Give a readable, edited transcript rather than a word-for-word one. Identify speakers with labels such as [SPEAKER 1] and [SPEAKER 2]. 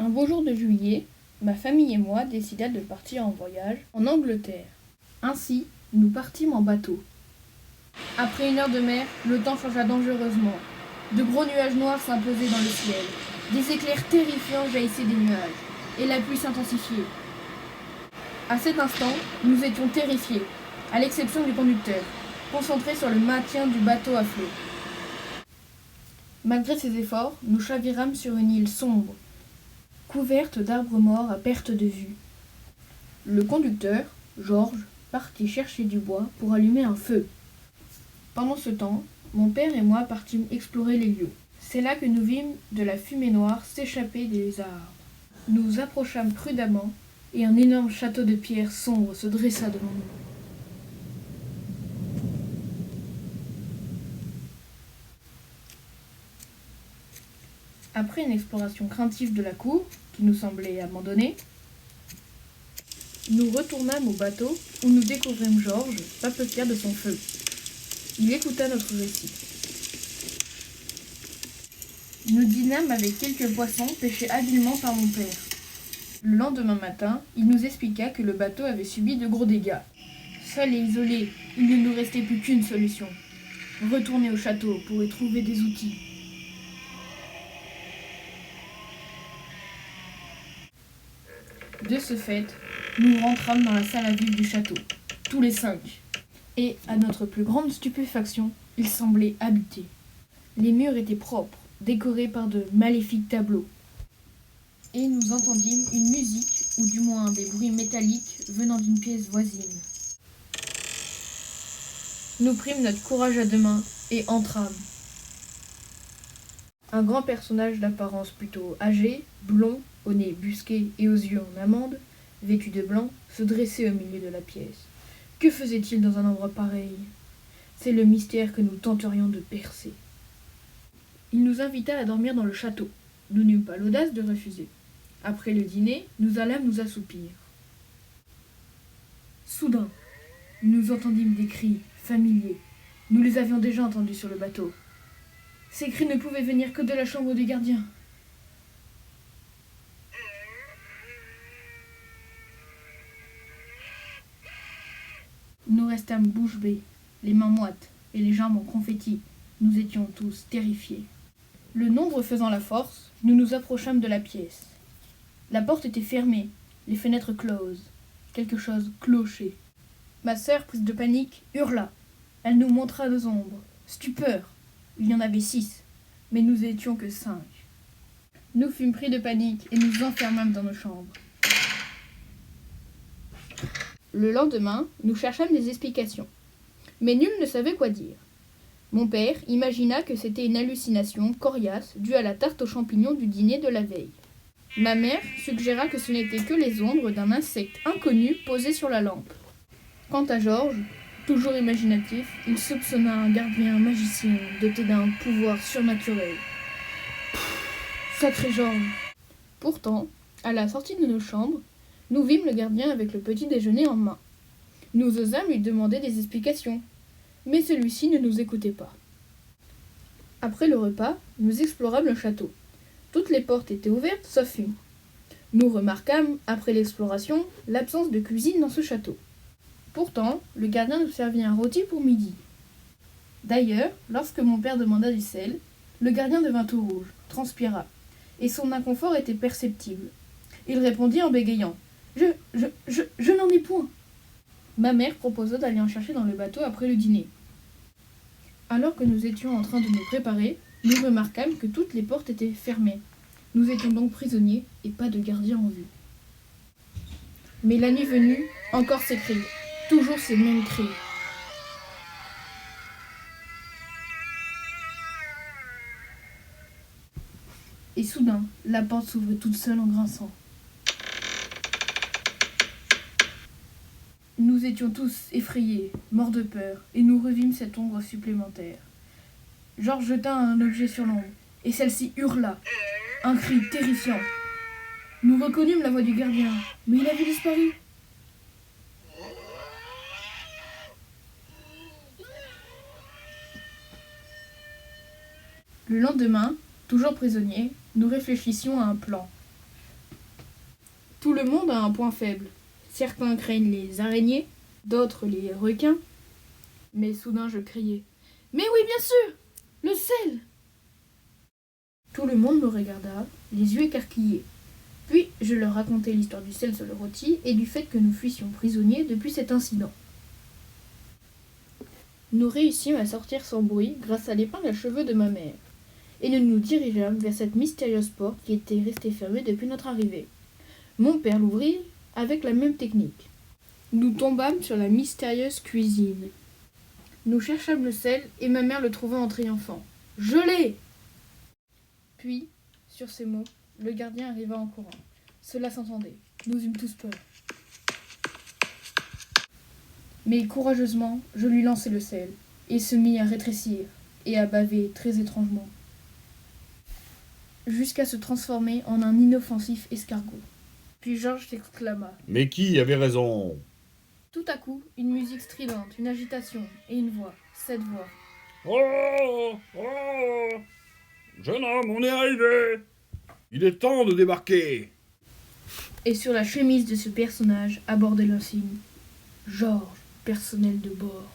[SPEAKER 1] Un beau jour de juillet, ma famille et moi décidâmes de partir en voyage en Angleterre. Ainsi, nous partîmes en bateau. Après 1 heure de mer, le temps changea dangereusement. De gros nuages noirs s'imposaient dans le ciel. Des éclairs terrifiants jaillissaient des nuages, et la pluie s'intensifiait. À cet instant, nous étions terrifiés, à l'exception du conducteur, concentré sur le maintien du bateau à flot. Malgré ses efforts, nous chavirâmes sur une île sombre, couverte d'arbres morts à perte de vue. Le conducteur, Georges, partit chercher du bois pour allumer un feu. Pendant ce temps, mon père et moi partîmes explorer les lieux. C'est là que nous vîmes de la fumée noire s'échapper des arbres. Nous approchâmes prudemment et un énorme château de pierre sombre se dressa devant nous. Après une exploration craintive de la cour, qui nous semblait abandonnée, nous retournâmes au bateau où nous découvrîmes Georges, pas peu fier de son feu. Il écouta notre récit. Nous dînâmes avec quelques poissons pêchés habilement par mon père. Le lendemain matin, il nous expliqua que le bateau avait subi de gros dégâts. Seul et isolé, il ne nous restait plus qu'une solution. Retourner au château pour y trouver des outils. De ce fait, nous rentrâmes dans la salle à vivre du château, tous les 5. Et, à notre plus grande stupéfaction, il semblait habité. Les murs étaient propres, décorés par de maléfiques tableaux. Et nous entendîmes une musique, ou du moins des bruits métalliques, venant d'une pièce voisine. Nous prîmes notre courage à deux mains et entrâmes. Un grand personnage d'apparence plutôt âgé, blond, au nez busqué et aux yeux en amande, vêtu de blanc, se dressait au milieu de la pièce. Que faisait-il dans un endroit pareil ? C'est le mystère que nous tenterions de percer. Il nous invita à dormir dans le château. Nous n'eûmes pas l'audace de refuser. Après le dîner, nous allâmes nous assoupir. Soudain, nous entendîmes des cris familiers. Nous les avions déjà entendus sur le bateau. Ces cris ne pouvaient venir que de la chambre du gardien. Nous restâmes bouche bée, les mains moites et les jambes en confetti. Nous étions tous terrifiés. Le nombre faisant la force, nous nous approchâmes de la pièce. La porte était fermée, les fenêtres closes. Quelque chose clochait. Ma sœur, prise de panique, hurla. Elle nous montra nos ombres. Stupeur. Il y en avait 6, mais nous étions que 5. Nous fûmes pris de panique et nous enfermâmes dans nos chambres. Le lendemain, nous cherchâmes des explications. Mais nul ne savait quoi dire. Mon père imagina que c'était une hallucination coriace due à la tarte aux champignons du dîner de la veille. Ma mère suggéra que ce n'était que les ombres d'un insecte inconnu posé sur la lampe. Quant à Georges, toujours imaginatif, il soupçonna un gardien magicien doté d'un pouvoir surnaturel. Sacré Georges ! Pourtant, à la sortie de nos chambres, nous vîmes le gardien avec le petit déjeuner en main. Nous osâmes lui demander des explications, mais celui-ci ne nous écoutait pas. Après le repas, nous explorâmes le château. Toutes les portes étaient ouvertes, sauf une. Nous remarquâmes, après l'exploration, l'absence de cuisine dans ce château. Pourtant, le gardien nous servit un rôti pour midi. D'ailleurs, lorsque mon père demanda du sel, le gardien devint tout rouge, transpira, et son inconfort était perceptible. Il répondit en bégayant. Je n'en ai point. Ma mère proposa d'aller en chercher dans le bateau après le dîner. Alors que nous étions en train de nous préparer, nous remarquâmes que toutes les portes étaient fermées. Nous étions donc prisonniers et pas de gardien en vue. Mais la nuit venue, encore ces cris, toujours ces mêmes cris. Et soudain, la porte s'ouvrit toute seule en grinçant. Nous étions tous effrayés, morts de peur, et nous revîmes cette ombre supplémentaire. Georges jeta un objet sur l'ombre, et celle-ci hurla. Un cri terrifiant. Nous reconnûmes la voix du gardien, mais il avait disparu. Le lendemain, toujours prisonniers, nous réfléchissions à un plan. le monde a un point faible. Certains craignent les araignées, d'autres les requins. Mais soudain je criai. Mais oui, bien sûr! Le sel! Tout le monde me regarda, les yeux écarquillés. Puis je leur racontai l'histoire du sel sur le rôti et du fait que nous fussions prisonniers depuis cet incident. Nous réussîmes à sortir sans bruit grâce à l'épingle à cheveux de ma mère, et nous nous dirigeâmes vers cette mystérieuse porte qui était restée fermée depuis notre arrivée. Mon père l'ouvrit avec la même technique. Nous tombâmes sur la mystérieuse cuisine. Nous cherchâmes le sel et ma mère le trouva en triomphant. « Je l'ai !» Puis, sur ces mots, le gardien arriva en courant. Cela s'entendait. Nous eûmes tous peur. Mais courageusement, je lui lançai le sel, et se mit à rétrécir et à baver très étrangement, jusqu'à se transformer en un inoffensif escargot. Puis Georges s'exclama. «
[SPEAKER 2] Mais qui avait raison ?»
[SPEAKER 1] Tout à coup, une musique stridente, une agitation, et une voix, cette voix.
[SPEAKER 2] « Oh, oh, jeune homme, on est arrivé. Il est temps de débarquer. »
[SPEAKER 1] Et sur la chemise de ce personnage abordait l'insigne. Georges, personnel de bord.